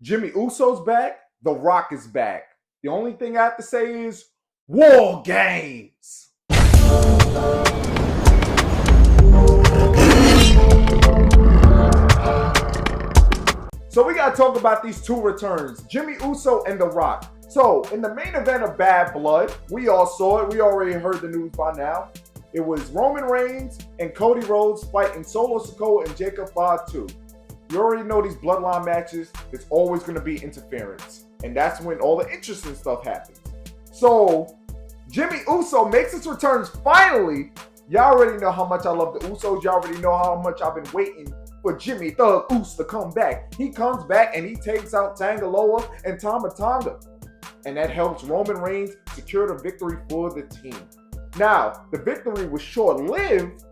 Jimmy Uso's back. The Rock is back. The only thing I have to say is War Games. So we gotta talk about these two returns, Jimmy Uso and The Rock. So in the main event of Bad Blood, we all saw it. We already heard the news by now. It was Roman Reigns and Cody Rhodes fighting Solo Sikoa and Jacob Fatu. You already know these bloodline matches, there's always going to be interference. And that's when all the interesting stuff happens. So, Jimmy Uso makes his returns finally. Y'all already know how much I love the Usos. Y'all already know how much I've been waiting for Jimmy Thug Uso to come back. He comes back and he takes out Tanga Loa and Tama Tonga. And that helps Roman Reigns secure the victory for the team. Now, the victory was short-lived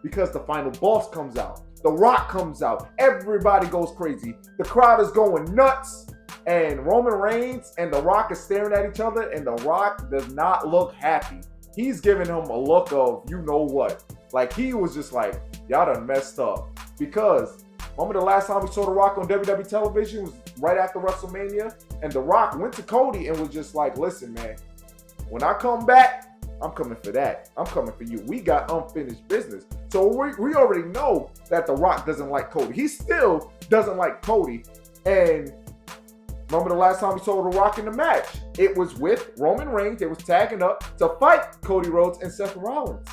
because the final boss comes out. The Rock comes out. Everybody goes crazy. The crowd is going nuts. And Roman Reigns and The Rock are staring at each other. And The Rock does not look happy. He's giving him a look of you know what. Like he was just like, y'all done messed up. Because remember the last time we saw The Rock on WWE television was right after WrestleMania. And The Rock went to Cody and was just like, listen, man. When I come back, I'm coming for that. I'm coming for you. We got unfinished business. So we already know that The Rock doesn't like Cody. He still doesn't like Cody. And remember the last time we saw The Rock in the match? It was with Roman Reigns. They was tagging up to fight Cody Rhodes and Seth Rollins.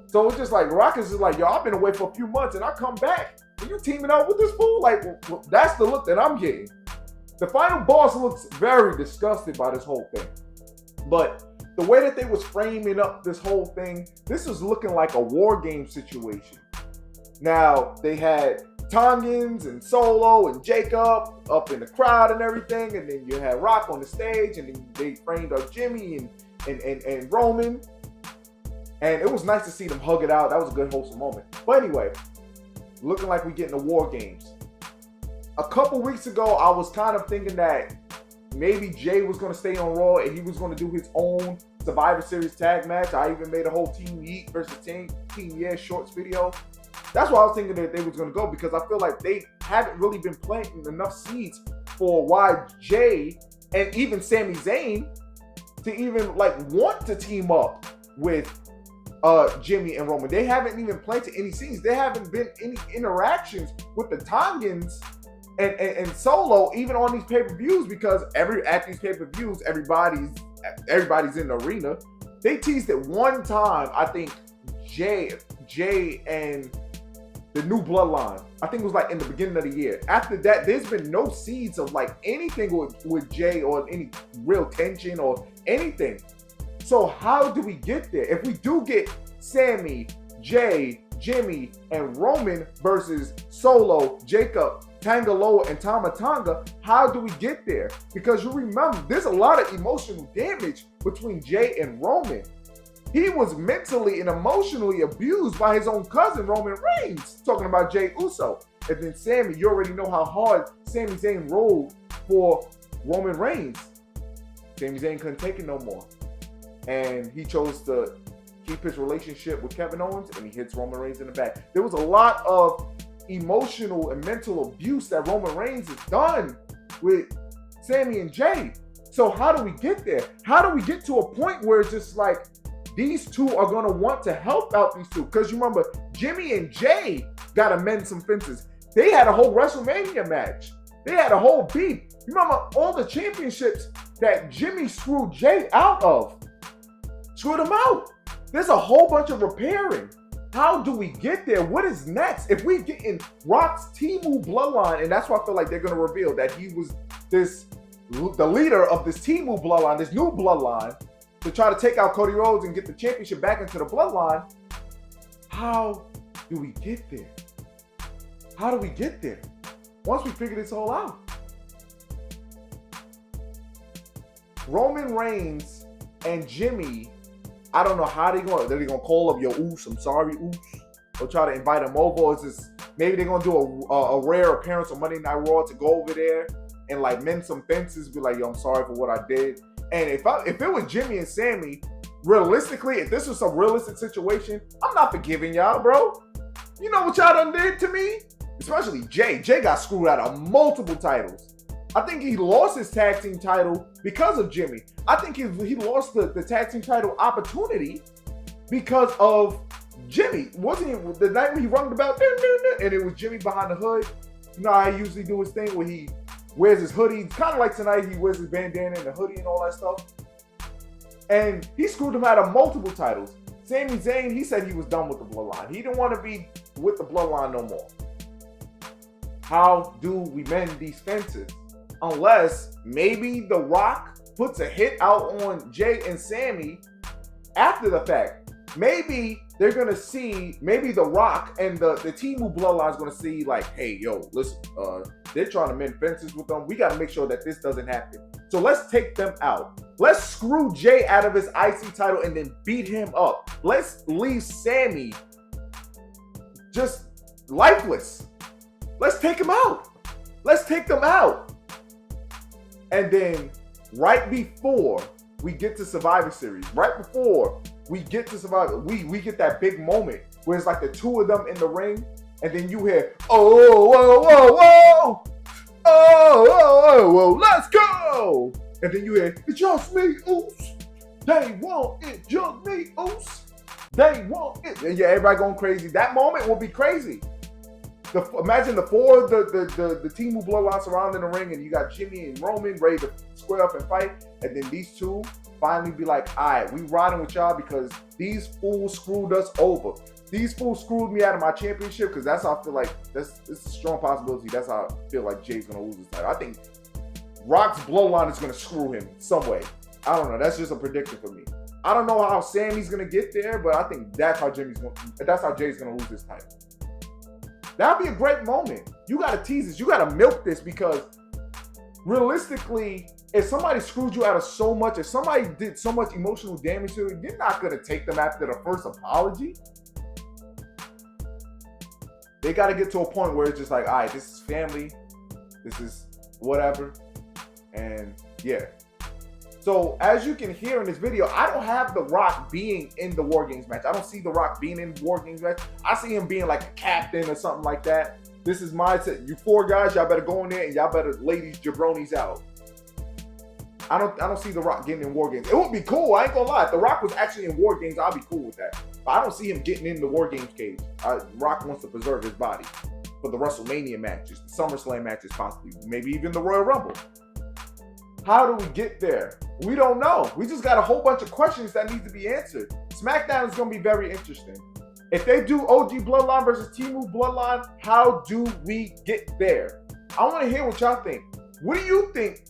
So it's just like, Rock is just like, yo, I've been away for a few months and I come back. Are you teaming up with this fool? Like, that's the look that I'm getting. The final boss looks very disgusted by this whole thing. But the way that they was framing up this whole thing, this was looking like a war game situation. Now, they had Tongans and Solo and Jacob up in the crowd and everything, and then you had Rock on the stage, and then they framed up Jimmy and Roman. And it was nice to see them hug it out. That was a good, wholesome moment. But anyway, looking like we're getting the war games. A couple weeks ago, I was kind of thinking that maybe Jay was going to stay on Raw and he was going to do his own Survivor Series tag match. I even made a whole Team Heat versus Team Yeah shorts video. That's why I was thinking that they was going to go, because I feel like they haven't really been planting enough seeds for why Jay and even Sami Zayn to even like want to team up with Jimmy and Roman. They haven't even planted any seeds. There haven't been any interactions with the Tongans and Solo even on these pay-per-views, because at these pay-per-views everybody's in the arena. They teased it one time, I think Jay and the new Bloodline. I think it was like in the beginning of the year. After that, there's been no seeds of like anything with Jay or any real tension or anything. So how do we get there? If we do get Sammy, Jay, Jimmy, and Roman versus Solo, Jacob, Tanga Loa, and Tama Tonga, how do we get there? Because you remember, there's a lot of emotional damage between Jay and Roman. He was mentally and emotionally abused by his own cousin, Roman Reigns, talking about Jay Uso. And then Sammy, you already know how hard Sami Zayn rolled for Roman Reigns. Sami Zayn couldn't take it no more. And he chose to keep his relationship with Kevin Owens, and he hits Roman Reigns in the back. There was a lot of emotional and mental abuse that Roman Reigns has done with Sammy and Jay. So how do we get there? How do we get to a point where it's just like, these two are going to want to help out these two? Because you remember, Jimmy and Jay got to mend some fences. They had a whole WrestleMania match. They had a whole beef. You remember all the championships that Jimmy screwed Jay out of? Screwed him out. There's a whole bunch of repairing. How do we get there? What is next? If we get in Rock's Timu bloodline, and that's why I feel like they're going to reveal that he was the leader of this Timu bloodline, this new bloodline, to try to take out Cody Rhodes and get the championship back into the bloodline. How do we get there? How do we get there? Once we figure this all out. Roman Reigns and Jimmy, I don't know how they're going to call up, yo, Oos, I'm sorry, Oos, or try to invite him over. Or is this, maybe they're going to do a rare appearance on Monday Night Raw to go over there and like mend some fences, be like, yo, I'm sorry for what I did. And if it was Jimmy and Sammy, realistically, if this was a realistic situation, I'm not forgiving y'all, bro. You know what y'all done did to me? Especially Jay. Jay got screwed out of multiple titles. I think he lost his tag team title because of Jimmy. I think he lost the tag team title opportunity because of Jimmy. Wasn't it the night when he rung the bell and it was Jimmy behind the hood? You know how he usually do his thing where he wears his hoodie. Kind of like tonight, he wears his bandana and the hoodie and all that stuff. And he screwed him out of multiple titles. Sami Zayn, he said he was done with the Bloodline. He didn't want to be with the Bloodline no more. How do we mend these fences? Unless maybe The Rock puts a hit out on Jay and Sami after the fact. Maybe they're going to see, maybe The Rock and the Timu Bloodline is going to see like, hey, yo, listen, they're trying to mend fences with them. We got to make sure that this doesn't happen. So let's take them out. Let's screw Jay out of his IC title and then beat him up. Let's leave Sami just lifeless. Let's take him out. Let's take them out. And then right before we get to Survivor Series, right before we get to Survivor, we get that big moment where it's like the two of them in the ring, and then you hear, oh, whoa, whoa, whoa, oh, whoa, whoa, let's go. And then you hear, it's just me, oops. They want it, just me, oops. They want it. And yeah, everybody going crazy. That moment will be crazy. Imagine the four of the Timu Bloodline surrounding the ring, and you got Jimmy and Roman ready to square up and fight, and then these two finally be like, all right, we riding with y'all because these fools screwed us over. These fools screwed me out of my championship, because that's how I feel like, it's a strong possibility. That's how I feel like Jay's going to lose his title. I think Rock's Bloodline is going to screw him some way. I don't know. That's just a prediction for me. I don't know how Sami's going to get there, but I think that's how Jay's going to lose his title. That'd be a great moment. You got to tease this. You got to milk this, because realistically, if somebody screwed you out of so much, if somebody did so much emotional damage to you, you're not going to take them after the first apology. They got to get to a point where it's just like, all right, this is family. This is whatever. And yeah. So as you can hear in this video, I don't have The Rock being in the War Games match. I don't see The Rock being in the War Games match. I see him being like a captain or something like that. This is my set. You four guys, y'all better go in there and y'all better lay these jabronis out. I don't see The Rock getting in War Games. It would be cool. I ain't gonna lie. If The Rock was actually in War Games, I'll be cool with that. But I don't see him getting in the War Games cage. Rock wants to preserve his body for the WrestleMania matches, the SummerSlam matches, possibly, maybe even the Royal Rumble. How do we get there? We don't know. We just got a whole bunch of questions that need to be answered. SmackDown is going to be very interesting. If they do OG Bloodline versus Timu Bloodline, how do we get there? I want to hear what y'all think. What do you think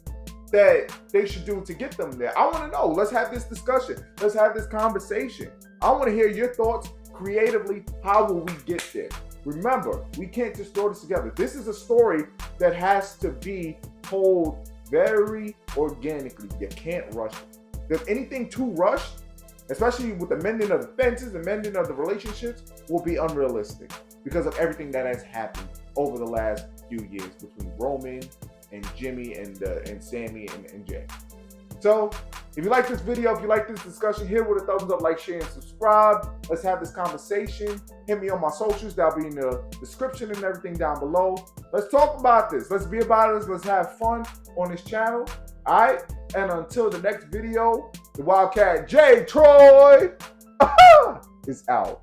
that they should do to get them there? I want to know. Let's have this discussion. Let's have this conversation. I want to hear your thoughts creatively. How will we get there? Remember, we can't just throw this together. This is a story that has to be told very organically. You can't rush it. If anything too rushed, especially with the mending of the fences and mending of the relationships, will be unrealistic because of everything that has happened over the last few years between Roman and Jimmy and Sami and Jay. So, if you like this video, if you like this discussion, hit with a thumbs up, like, share, and subscribe. Let's have this conversation. Hit me on my socials. That'll be in the description and everything down below. Let's talk about this. Let's be about this. Let's have fun on this channel. All right? And until the next video, the WildkatJayTroy is out.